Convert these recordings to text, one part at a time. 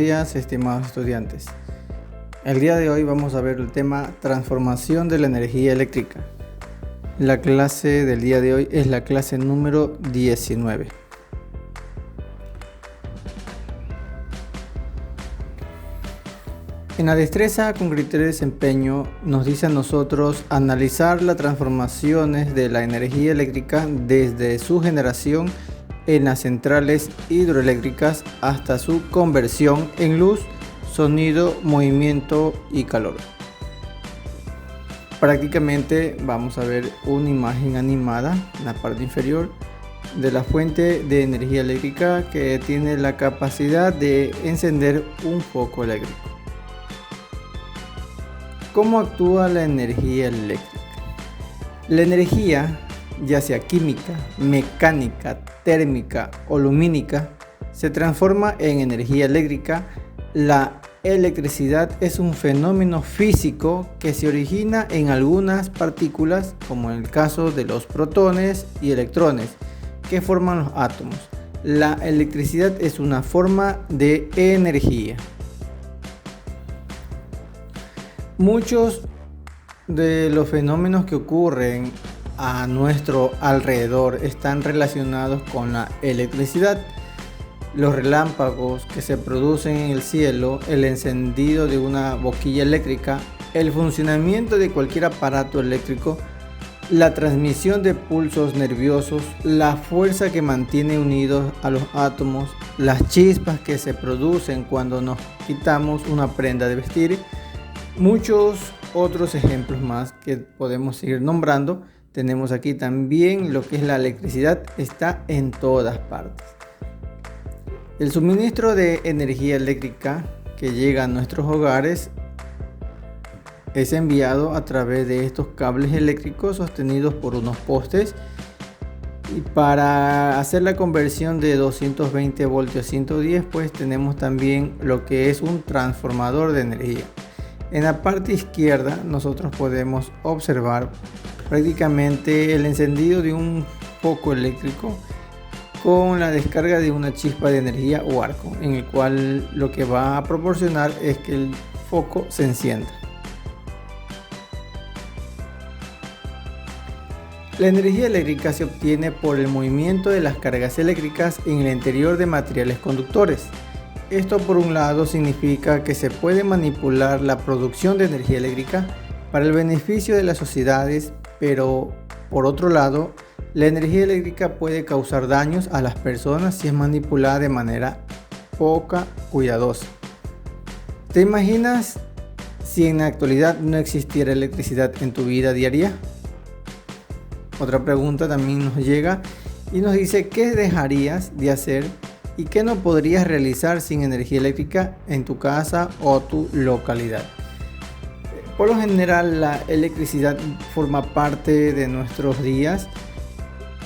días, estimados estudiantes. El día de hoy vamos a ver el tema transformación de la energía eléctrica. La clase del día de hoy es la clase número 19. En la destreza con criterio de desempeño nos dice a nosotros analizar las transformaciones de la energía eléctrica desde su generación en las centrales hidroeléctricas hasta su conversión en luz, sonido, movimiento y calor. Prácticamente vamos a ver una imagen animada en la parte inferior de la fuente de energía eléctrica que tiene la capacidad de encender un foco eléctrico. ¿Cómo actúa la energía eléctrica? La energía, ya sea química, mecánica, térmica o lumínica, se transforma en energía eléctrica. La electricidad es un fenómeno físico que se origina en algunas partículas, como en el caso de los protones y electrones, que forman los átomos. La electricidad es una forma de energía. Muchos de los fenómenos que ocurren a nuestro alrededor están relacionados con la electricidad. Los relámpagos que se producen en el cielo, el encendido de una boquilla eléctrica, el funcionamiento de cualquier aparato eléctrico, la transmisión de pulsos nerviosos, la fuerza que mantiene unidos a los átomos, las chispas que se producen cuando nos quitamos una prenda de vestir, muchos otros ejemplos más que podemos seguir nombrando. Tenemos aquí también lo que es la electricidad, está en todas partes. El suministro de energía eléctrica que llega a nuestros hogares es enviado a través de estos cables eléctricos sostenidos por unos postes, y para hacer la conversión de 220 voltios a 110 pues tenemos también lo que es un transformador de energía. En la parte izquierda nosotros podemos observar prácticamente el encendido de un foco eléctrico con la descarga de una chispa de energía o arco, en el cual lo que va a proporcionar es que el foco se encienda. La energía eléctrica se obtiene por el movimiento de las cargas eléctricas en el interior de materiales conductores. Esto por un lado significa que se puede manipular la producción de energía eléctrica para el beneficio de las sociedades, pero por otro lado, la energía eléctrica puede causar daños a las personas si es manipulada de manera poco cuidadosa. ¿Te imaginas si en la actualidad no existiera electricidad en tu vida diaria? Otra pregunta también nos llega y nos dice: ¿qué dejarías de hacer y qué no podrías realizar sin energía eléctrica en tu casa o tu localidad? Por lo general, la electricidad forma parte de nuestros días.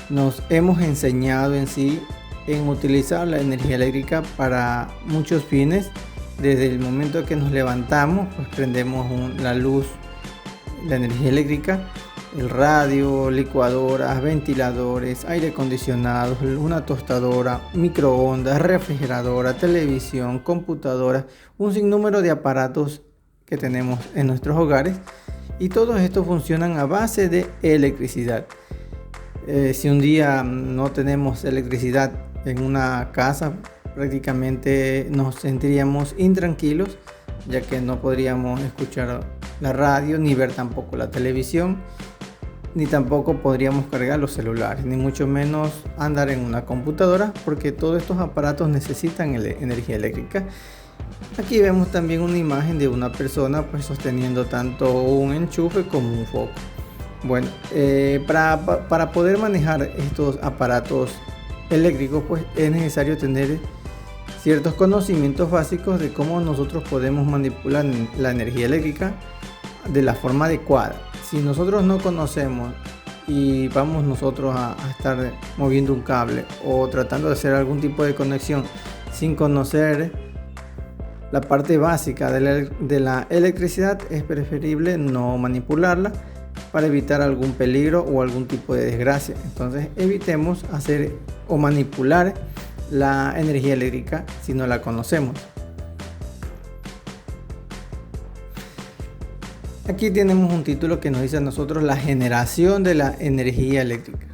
Nos hemos enseñado en utilizar la energía eléctrica para muchos fines. Desde el momento que nos levantamos, pues prendemos la luz, la energía eléctrica, el radio, licuadoras, ventiladores, aire acondicionado, una tostadora, microondas, refrigeradora, televisión, computadora, un sinnúmero de aparatos que tenemos en nuestros hogares, y todos estos funcionan a base de electricidad. Si un día no tenemos electricidad en una casa, prácticamente nos sentiríamos intranquilos, ya que no podríamos escuchar la radio, ni ver tampoco la televisión, ni tampoco podríamos cargar los celulares, ni mucho menos andar en una computadora, porque todos estos aparatos necesitan energía eléctrica. Aquí vemos también una imagen de una persona pues sosteniendo tanto un enchufe como un foco. Bueno, para poder manejar estos aparatos eléctricos pues es necesario tener ciertos conocimientos básicos de cómo nosotros podemos manipular la energía eléctrica de la forma adecuada. Si nosotros no conocemos y vamos nosotros a estar moviendo un cable o tratando de hacer algún tipo de conexión sin conocer la parte básica de la electricidad, es preferible no manipularla para evitar algún peligro o algún tipo de desgracia. Entonces evitemos hacer o manipular la energía eléctrica si no la conocemos. Aquí tenemos un título que nos dice a nosotros la generación de la energía eléctrica.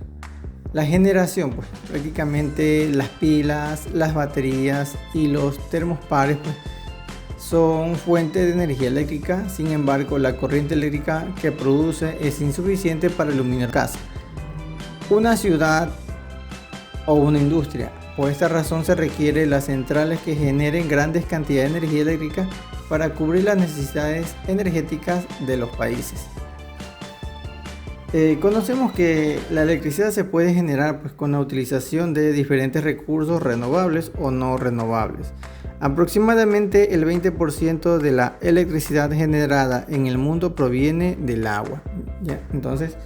La generación, pues prácticamente las pilas, las baterías y los termopares pues, son fuentes de energía eléctrica. Sin embargo, la corriente eléctrica que produce es insuficiente para iluminar casa, una ciudad o una industria. Por esta razón se requieren las centrales que generen grandes cantidades de energía eléctrica para cubrir las necesidades energéticas de los países. Conocemos que la electricidad se puede generar pues, con la utilización de diferentes recursos renovables o no renovables. Aproximadamente el 20% de la electricidad generada en el mundo proviene del agua. ¿Ya? Entonces,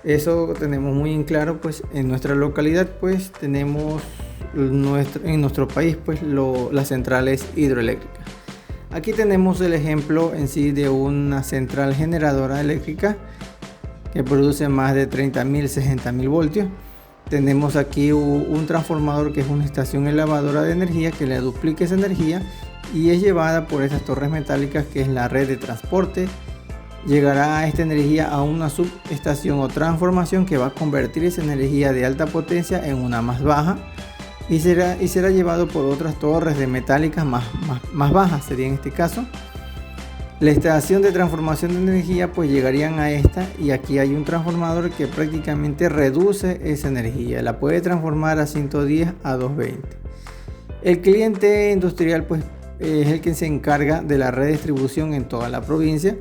eso tenemos muy en claro, pues en nuestra localidad pues tenemos en nuestro país pues las centrales hidroeléctricas. Aquí tenemos el ejemplo en sí de una central generadora eléctrica que produce más de 30.000, 60.000 voltios. Tenemos aquí un transformador que es una estación elevadora de energía que le duplica esa energía y es llevada por estas torres metálicas que es la red de transporte. Llegará esta energía a una subestación o transformación que va a convertir esa energía de alta potencia en una más baja y será llevado por otras torres de metálicas más bajas, sería en este caso. La estación de transformación de energía pues llegarían a esta y aquí hay un transformador que prácticamente reduce esa energía, la puede transformar a 110 a 220. El cliente industrial pues es el que se encarga de la redistribución en toda la provincia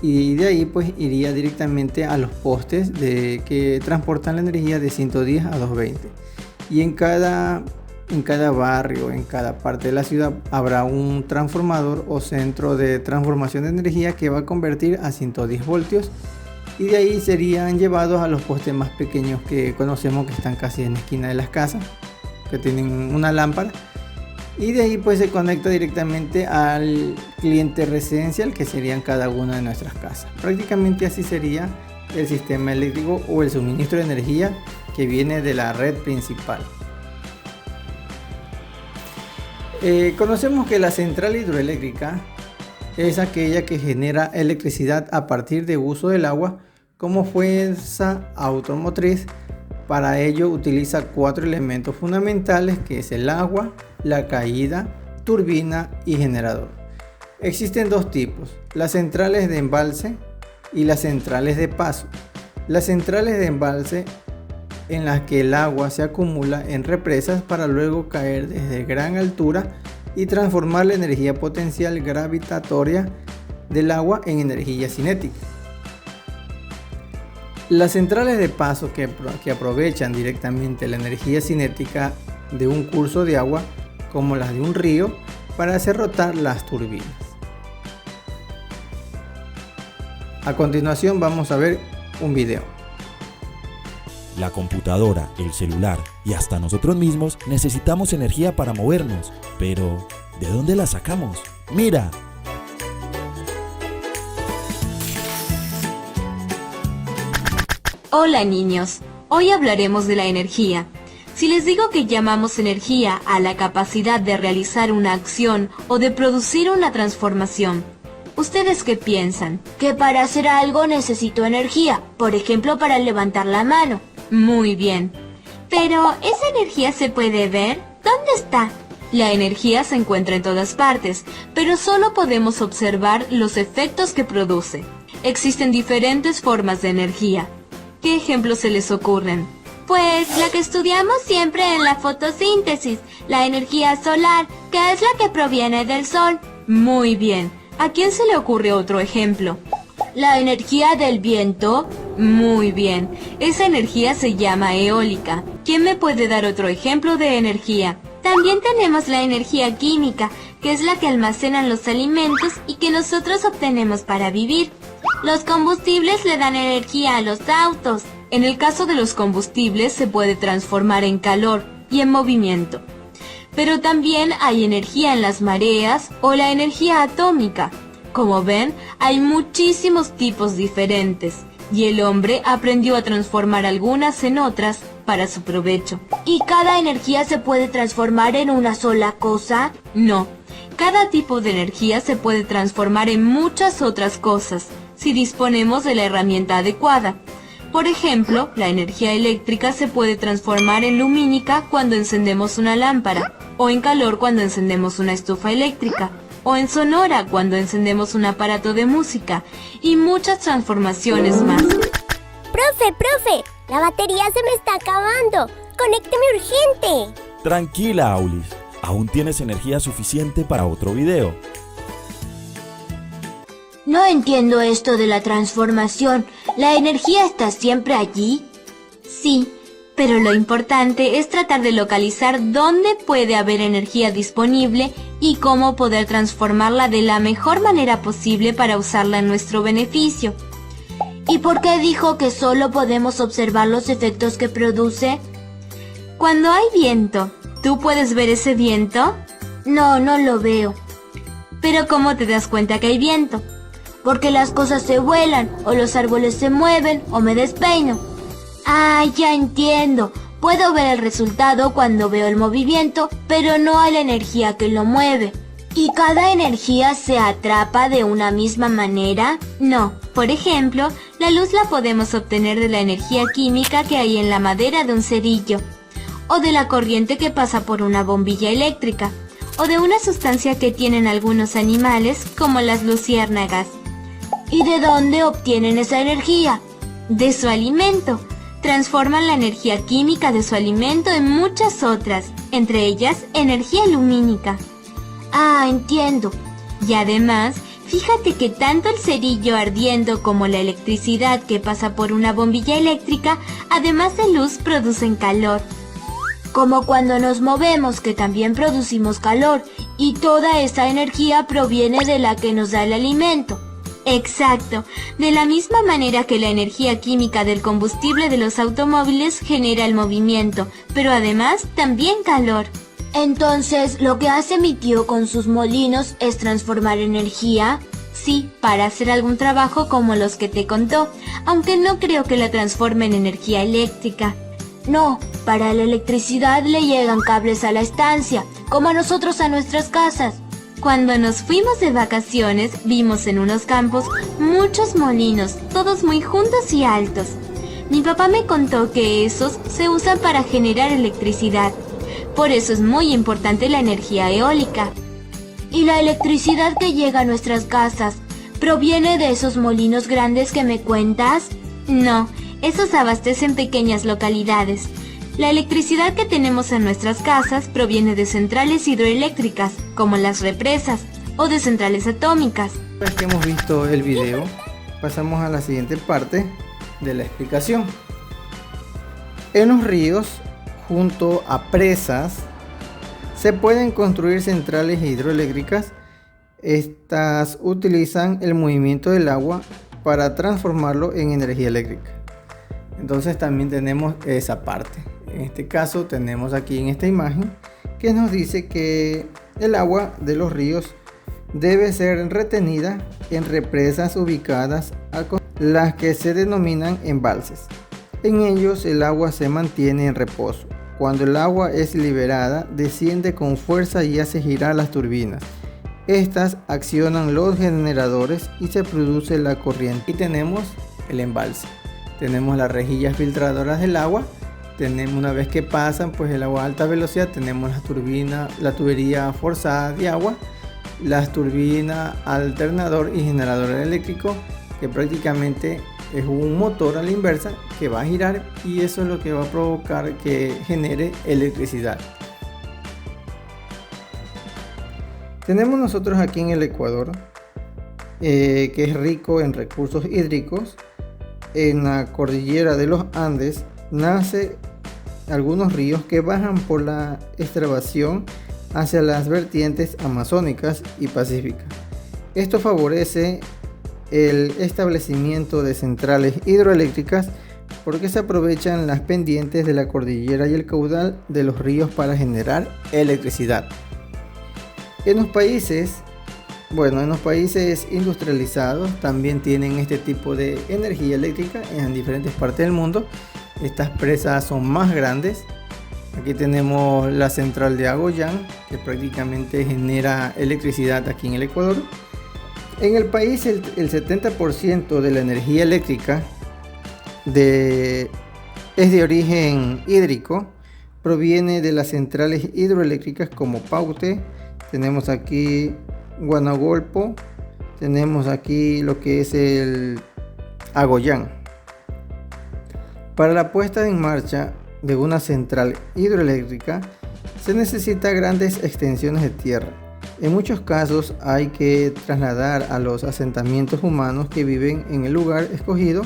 y de ahí pues iría directamente a los postes que transportan la energía de 110 a 220 y en cada barrio, en cada parte de la ciudad habrá un transformador o centro de transformación de energía que va a convertir a 110 voltios y de ahí serían llevados a los postes más pequeños que conocemos que están casi en la esquina de las casas, que tienen una lámpara y de ahí pues se conecta directamente al cliente residencial que serían cada una de nuestras casas. Prácticamente así sería el sistema eléctrico o el suministro de energía que viene de la red principal. Conocemos que la central hidroeléctrica es aquella que genera electricidad a partir de uso del agua como fuerza automotriz. Para ello utiliza 4 elementos fundamentales que es el agua, la caída, turbina y generador. Existen 2 tipos, las centrales de embalse y las centrales de paso. Las centrales de embalse en las que el agua se acumula en represas para luego caer desde gran altura y transformar la energía potencial gravitatoria del agua en energía cinética. Las centrales de paso que aprovechan directamente la energía cinética de un curso de agua, como las de un río, para hacer rotar las turbinas. A continuación vamos a ver un video. La computadora, el celular y hasta nosotros mismos necesitamos energía para movernos. Pero, ¿de dónde la sacamos? ¡Mira! Hola niños, hoy hablaremos de la energía. Si les digo que llamamos energía a la capacidad de realizar una acción o de producir una transformación, ¿ustedes qué piensan? Que para hacer algo necesito energía, por ejemplo para levantar la mano. Muy bien. Pero, ¿esa energía se puede ver? ¿Dónde está? La energía se encuentra en todas partes, pero solo podemos observar los efectos que produce. Existen diferentes formas de energía. ¿Qué ejemplos se les ocurren? Pues la que estudiamos siempre en la fotosíntesis, la energía solar, que es la que proviene del sol. Muy bien. ¿A quién se le ocurre otro ejemplo? La energía del viento. Muy bien. Esa energía se llama eólica. ¿Quién me puede dar otro ejemplo de energía? También tenemos la energía química, que es la que almacenan los alimentos y que nosotros obtenemos para vivir. Los combustibles le dan energía a los autos. En el caso de los combustibles se puede transformar en calor y en movimiento. Pero también hay energía en las mareas o la energía atómica. Como ven, hay muchísimos tipos diferentes y el hombre aprendió a transformar algunas en otras para su provecho. ¿Y cada energía se puede transformar en una sola cosa? No, cada tipo de energía se puede transformar en muchas otras cosas. si disponemos de la herramienta adecuada. Por ejemplo, la energía eléctrica se puede transformar en lumínica cuando encendemos una lámpara, o en calor cuando encendemos una estufa eléctrica, o en sonora cuando encendemos un aparato de música, y muchas transformaciones más. Profe, la batería se me está acabando. ¡Conécteme urgente! Tranquila, Aulis. Aún tienes energía suficiente para otro video. No entiendo esto de la transformación. ¿La energía está siempre allí? Sí, pero lo importante es tratar de localizar dónde puede haber energía disponible y cómo poder transformarla de la mejor manera posible para usarla en nuestro beneficio. ¿Y por qué dijo que solo podemos observar los efectos que produce? Cuando hay viento, ¿tú puedes ver ese viento? No lo veo. ¿Pero cómo te das cuenta que hay viento? Porque las cosas se vuelan, o los árboles se mueven, o me despeino. Ah, ya entiendo. Puedo ver el resultado cuando veo el movimiento, pero no a la energía que lo mueve. ¿Y cada energía se atrapa de una misma manera? No. Por ejemplo, la luz la podemos obtener de la energía química que hay en la madera de un cerillo, o de la corriente que pasa por una bombilla eléctrica, o de una sustancia que tienen algunos animales, como las luciérnagas. ¿Y de dónde obtienen esa energía? De su alimento. Transforman la energía química de su alimento en muchas otras, entre ellas energía lumínica. Ah, entiendo. Y además, fíjate que tanto el cerillo ardiendo como la electricidad que pasa por una bombilla eléctrica, además de luz, producen calor. Como cuando nos movemos, que también producimos calor, y toda esa energía proviene de la que nos da el alimento. Exacto, de la misma manera que la energía química del combustible de los automóviles genera el movimiento, pero además también calor. Entonces, ¿lo que hace mi tío con sus molinos es transformar energía? Sí, para hacer algún trabajo como los que te contó, aunque no creo que la transforme en energía eléctrica. No, para la electricidad le llegan cables a la estancia, como a nosotros a nuestras casas. Cuando nos fuimos de vacaciones, vimos en unos campos muchos molinos, todos muy juntos y altos. Mi papá me contó que esos se usan para generar electricidad. Por eso es muy importante la energía eólica. ¿Y la electricidad que llega a nuestras casas proviene de esos molinos grandes que me cuentas? No, esos abastecen pequeñas localidades. La electricidad que tenemos en nuestras casas proviene de centrales hidroeléctricas, como las represas, o de centrales atómicas. Una vez que hemos visto el video, pasamos a la siguiente parte de la explicación. En los ríos, junto a presas, se pueden construir centrales hidroeléctricas. Estas utilizan el movimiento del agua para transformarlo en energía eléctrica. Entonces también tenemos esa parte. En este caso tenemos aquí en esta imagen que nos dice que el agua de los ríos debe ser retenida en represas ubicadas las que se denominan embalses. En ellos el agua se mantiene en reposo. Cuando el agua es liberada, desciende con fuerza y hace girar las turbinas. Estas accionan los generadores y se produce la corriente. Y tenemos el embalse. Tenemos las rejillas filtradoras del agua. Una vez que pasan pues el agua a alta velocidad, tenemos la tubería forzada de agua, las turbinas, alternador y generador eléctrico, que prácticamente es un motor a la inversa que va a girar, y eso es lo que va a provocar que genere electricidad. Tenemos nosotros aquí en el Ecuador, que es rico en recursos hídricos. En la cordillera de los Andes nace algunos ríos que bajan por la estribación hacia las vertientes amazónicas y pacíficas. Esto favorece el establecimiento de centrales hidroeléctricas porque se aprovechan las pendientes de la cordillera y el caudal de los ríos para generar electricidad. En los países industrializados también tienen este tipo de energía eléctrica en diferentes partes del mundo. Estas presas son más grandes. Aquí tenemos la central de Agoyán, que prácticamente genera electricidad aquí en el Ecuador. En el país el 70% de la energía eléctrica es de origen hídrico, proviene de las centrales hidroeléctricas como Paute, tenemos aquí Guanagolpo, tenemos aquí lo que es el Agoyán. Para la puesta en marcha de una central hidroeléctrica se necesita grandes extensiones de tierra. En muchos casos hay que trasladar a los asentamientos humanos que viven en el lugar escogido.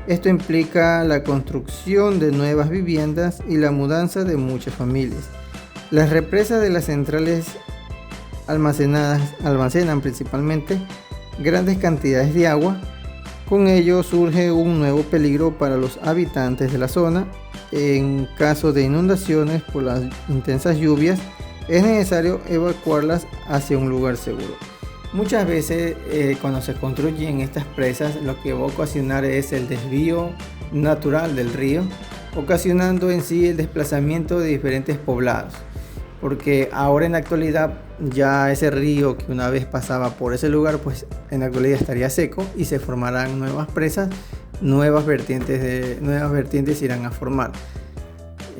Esto implica la construcción de nuevas viviendas y la mudanza de muchas familias. Las represas de las centrales almacenan principalmente grandes cantidades de agua. Con ello surge un nuevo peligro para los habitantes de la zona. En caso de inundaciones por las intensas lluvias, es necesario evacuarlas hacia un lugar seguro. Muchas veces cuando se construyen estas presas, lo que va a ocasionar es el desvío natural del río, ocasionando en sí el desplazamiento de diferentes poblados. Porque ahora en la actualidad ya ese río que una vez pasaba por ese lugar, pues en la actualidad estaría seco y se formarán nuevas presas, nuevas vertientes irán a formar.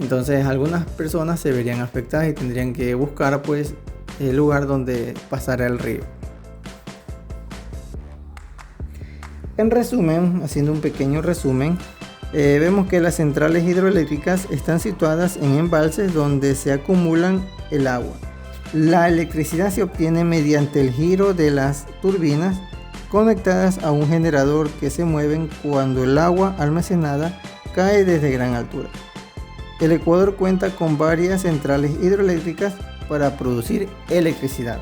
Entonces algunas personas se verían afectadas y tendrían que buscar pues el lugar donde pasara el río. En resumen, haciendo un pequeño resumen, vemos que las centrales hidroeléctricas están situadas en embalses donde se acumulan el agua. La electricidad se obtiene mediante el giro de las turbinas conectadas a un generador que se mueven cuando el agua almacenada cae desde gran altura. El Ecuador cuenta con varias centrales hidroeléctricas para producir electricidad.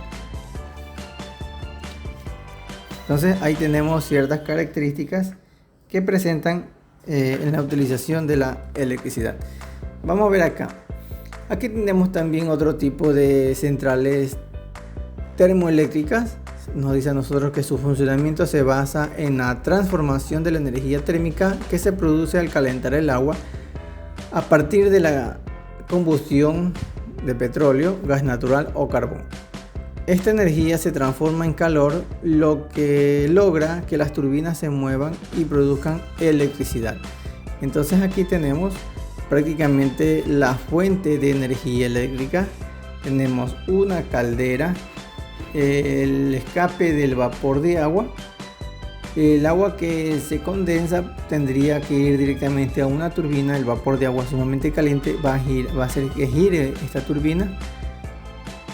Entonces ahí tenemos ciertas características que presentan en la utilización de la electricidad. Vamos a ver acá. Aquí tenemos también otro tipo de centrales termoeléctricas. Nos dice a nosotros que su funcionamiento se basa en la transformación de la energía térmica que se produce al calentar el agua a partir de la combustión de petróleo, gas natural o carbón. Esta energía se transforma en calor, lo que logra que las turbinas se muevan y produzcan electricidad. Entonces aquí tenemos prácticamente la fuente de energía eléctrica. Tenemos una caldera, el escape del vapor de agua. El agua que se condensa tendría que ir directamente a una turbina. El vapor de agua sumamente caliente va a hacer que gire esta turbina.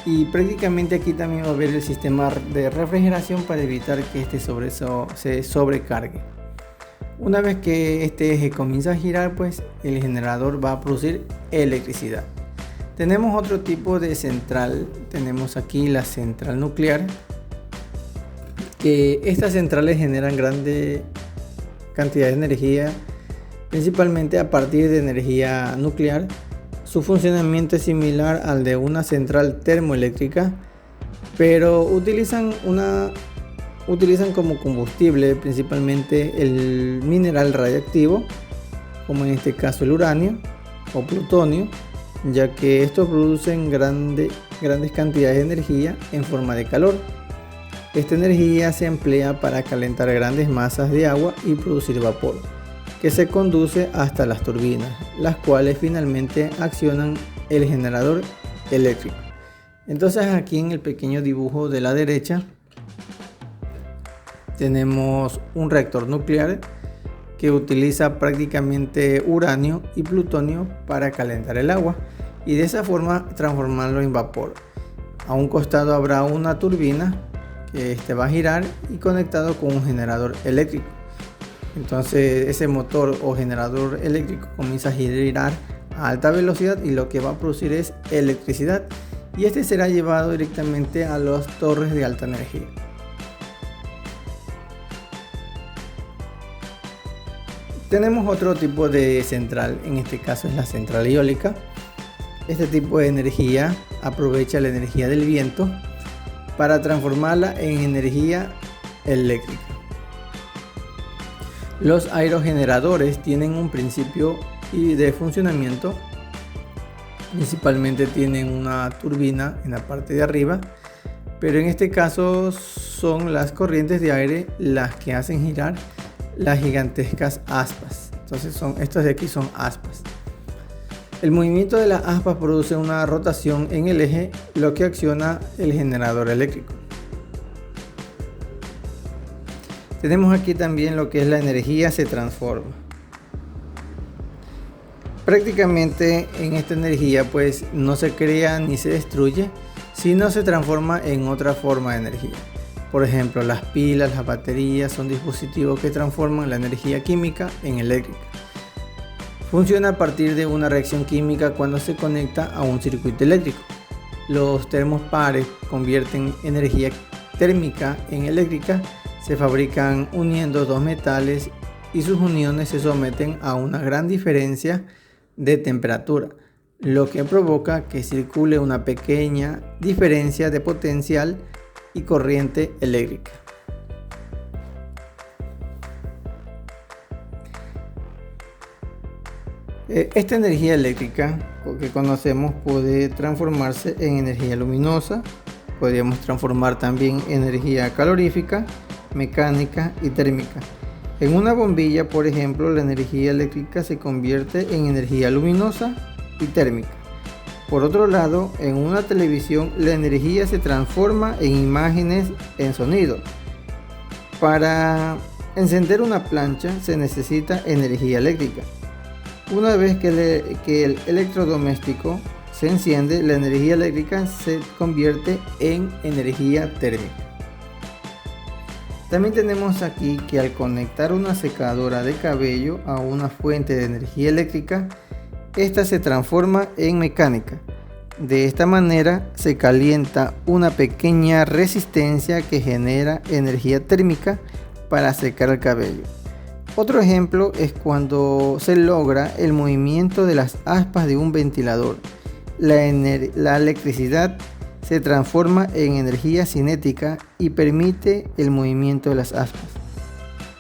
Y prácticamente aquí también va a haber el sistema de refrigeración para evitar que este se sobrecargue. Una vez que este eje comienza a girar, pues el generador va a producir electricidad. Tenemos otro tipo de central. Tenemos aquí la central nuclear. Que estas centrales generan grande cantidad de energía, principalmente a partir de energía nuclear. Su funcionamiento es similar al de una central termoeléctrica, pero utilizan como combustible principalmente el mineral radiactivo, como en este caso el uranio o plutonio, ya que estos producen grandes cantidades de energía en forma de calor. Esta energía se emplea para calentar grandes masas de agua y producir vapor, que se conduce hasta las turbinas, las cuales finalmente accionan el generador eléctrico. Entonces aquí en el pequeño dibujo de la derecha tenemos un reactor nuclear que utiliza prácticamente uranio y plutonio para calentar el agua y de esa forma transformarlo en vapor. A un costado habrá una turbina que va a girar y conectado con un generador eléctrico. Entonces ese motor o generador eléctrico comienza a girar a alta velocidad y lo que va a producir es electricidad, y este será llevado directamente a las torres de alta energía. Tenemos otro tipo de central, en este caso es la central eólica. Este tipo de energía aprovecha la energía del viento para transformarla en energía eléctrica. Los aerogeneradores tienen un principio de funcionamiento. Principalmente tienen una turbina en la parte de arriba, pero en este caso son las corrientes de aire las que hacen girar las gigantescas aspas. Entonces estos de aquí son aspas. El movimiento de las aspas produce una rotación en el eje, lo que acciona el generador eléctrico. Tenemos aquí también lo que es la energía se transforma. Prácticamente en esta energía pues no se crea ni se destruye, sino se transforma en otra forma de energía. Por ejemplo, las pilas, las baterías son dispositivos que transforman la energía química en eléctrica. Funciona a partir de una reacción química cuando se conecta a un circuito eléctrico. Los termopares convierten energía térmica en eléctrica, se fabrican uniendo dos metales y sus uniones se someten a una gran diferencia de temperatura, lo que provoca que circule una pequeña diferencia de potencial y corriente eléctrica. Esta energía eléctrica que conocemos puede transformarse en energía luminosa, podríamos transformar también energía calorífica, mecánica y térmica. En una bombilla, por ejemplo, la energía eléctrica se convierte en energía luminosa y térmica. Por otro lado, en una televisión la energía se transforma en imágenes en sonido. Para encender una plancha se necesita energía eléctrica. Una vez que el electrodoméstico se enciende, la energía eléctrica se convierte en energía térmica. También tenemos aquí que al conectar una secadora de cabello a una fuente de energía eléctrica, esta se transforma en mecánica. De esta manera se calienta una pequeña resistencia que genera energía térmica para secar el cabello. Otro ejemplo es cuando se logra el movimiento de las aspas de un ventilador. La electricidad se transforma en energía cinética y permite el movimiento de las aspas.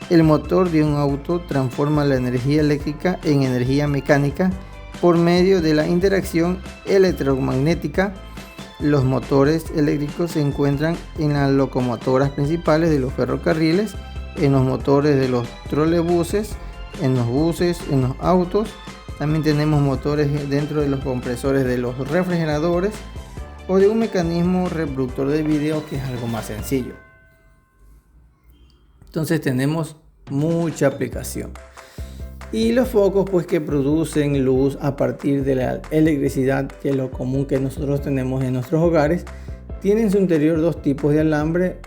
El motor de un auto transforma la energía eléctrica en energía mecánica por medio de la interacción electromagnética. Los motores eléctricos se encuentran en las locomotoras principales de los ferrocarriles, en los motores de los trolebuses, en los buses, en los autos. También tenemos motores dentro de los compresores de los refrigeradores o de un mecanismo reproductor de video, que es algo más sencillo. Entonces tenemos mucha aplicación. Y los focos pues que producen luz a partir de la electricidad, que es lo común que nosotros tenemos en nuestros hogares, tienen en su interior dos tipos de alambre.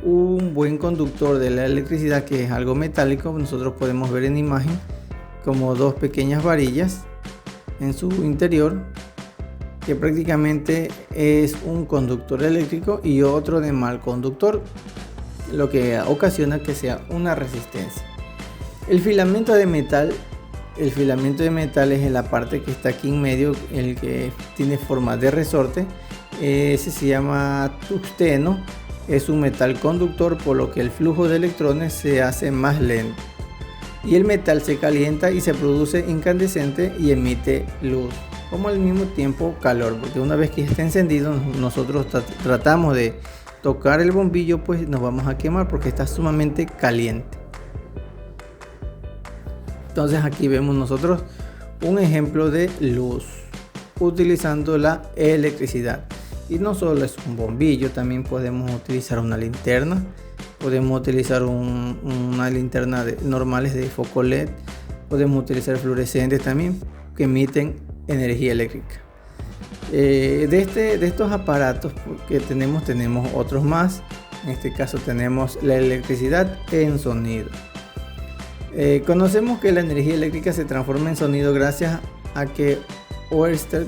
Un buen conductor de la electricidad, que es algo metálico, nosotros podemos ver en imagen como dos pequeñas varillas en su interior, que prácticamente es un conductor eléctrico, y otro de mal conductor, lo que ocasiona que sea una resistencia. El filamento de metal es en la parte que está aquí en medio, el que tiene forma de resorte. Ese se llama tungsteno. Es un metal conductor, por lo que el flujo de electrones se hace más lento. Y el metal se calienta y se produce incandescente y emite luz, como al mismo tiempo calor, porque una vez que está encendido nosotros tratamos de tocar el bombillo, pues nos vamos a quemar porque está sumamente caliente. Entonces aquí vemos nosotros un ejemplo de luz utilizando la electricidad. Y no solo es un bombillo, también podemos utilizar una linterna, podemos utilizar una linterna normales de foco LED, podemos utilizar fluorescentes también que emiten energía eléctrica. De estos aparatos que tenemos otros más. En este caso tenemos la electricidad en sonido. Conocemos que la energía eléctrica se transforma en sonido gracias a que Oersted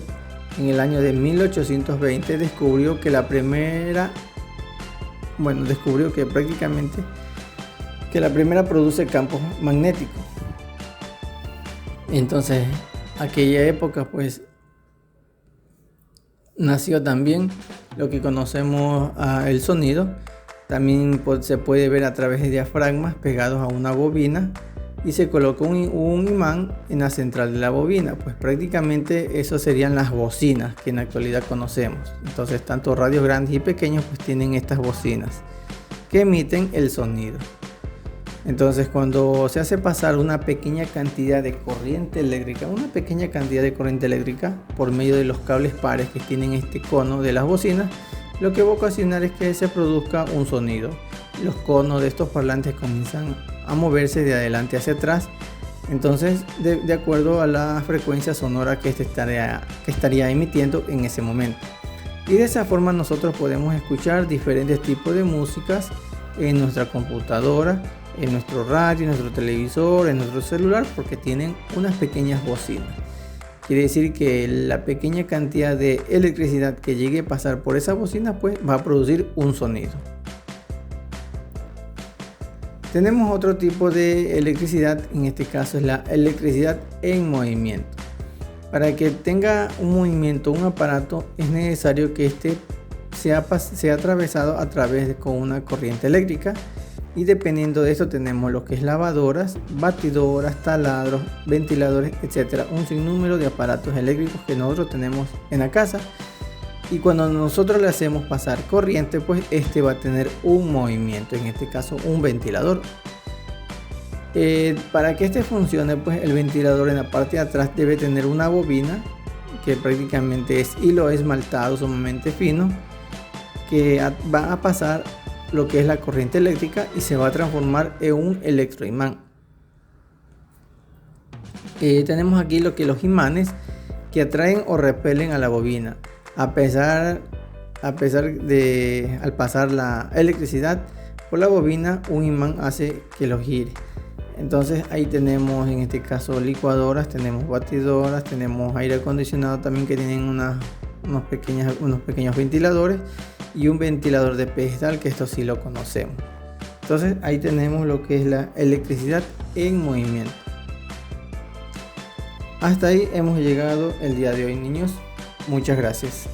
en el año de 1820 descubrió que la primera produce campos magnéticos. Entonces, aquella época pues nació también lo que conocemos el sonido. También se puede ver a través de diafragmas pegados a una bobina y se coloca un imán en la central de la bobina. Pues prácticamente eso serían las bocinas que en la actualidad conocemos. Entonces tanto radios grandes y pequeños pues tienen estas bocinas que emiten el sonido. Entonces cuando se hace pasar una pequeña cantidad de corriente eléctrica por medio de los cables pares que tienen este cono de las bocinas, lo que va a ocasionar es que se produzca un sonido. Los conos de estos parlantes comienzan a moverse de adelante hacia atrás, entonces de acuerdo a la frecuencia sonora que estaría emitiendo en ese momento. Y de esa forma nosotros podemos escuchar diferentes tipos de músicas en nuestra computadora, en nuestro radio, en nuestro televisor, en nuestro celular, porque tienen unas pequeñas bocinas. Quiere decir que la pequeña cantidad de electricidad que llegue a pasar por esa bocina pues va a producir un sonido. Tenemos otro tipo de electricidad, en este caso es la electricidad en movimiento. Para que tenga un movimiento un aparato es necesario que este sea atravesado con una corriente eléctrica, y dependiendo de esto tenemos lo que es lavadoras, batidoras, taladros, ventiladores, etcétera, un sinnúmero de aparatos eléctricos que nosotros tenemos en la casa, y cuando nosotros le hacemos pasar corriente pues este va a tener un movimiento, en este caso un ventilador. Para que este funcione pues el ventilador en la parte de atrás debe tener una bobina que prácticamente es hilo esmaltado sumamente fino, que va a pasar lo que es la corriente eléctrica y se va a transformar en un electroimán. Tenemos aquí lo que los imanes que atraen o repelen a la bobina. Al pasar la electricidad por la bobina, un imán hace que lo gire. Entonces ahí tenemos en este caso licuadoras, tenemos batidoras, tenemos aire acondicionado también que tienen unos pequeños ventiladores, y un ventilador de pedestal, que esto sí lo conocemos. Entonces ahí tenemos lo que es la electricidad en movimiento. Hasta ahí hemos llegado el día de hoy, niños. Muchas gracias.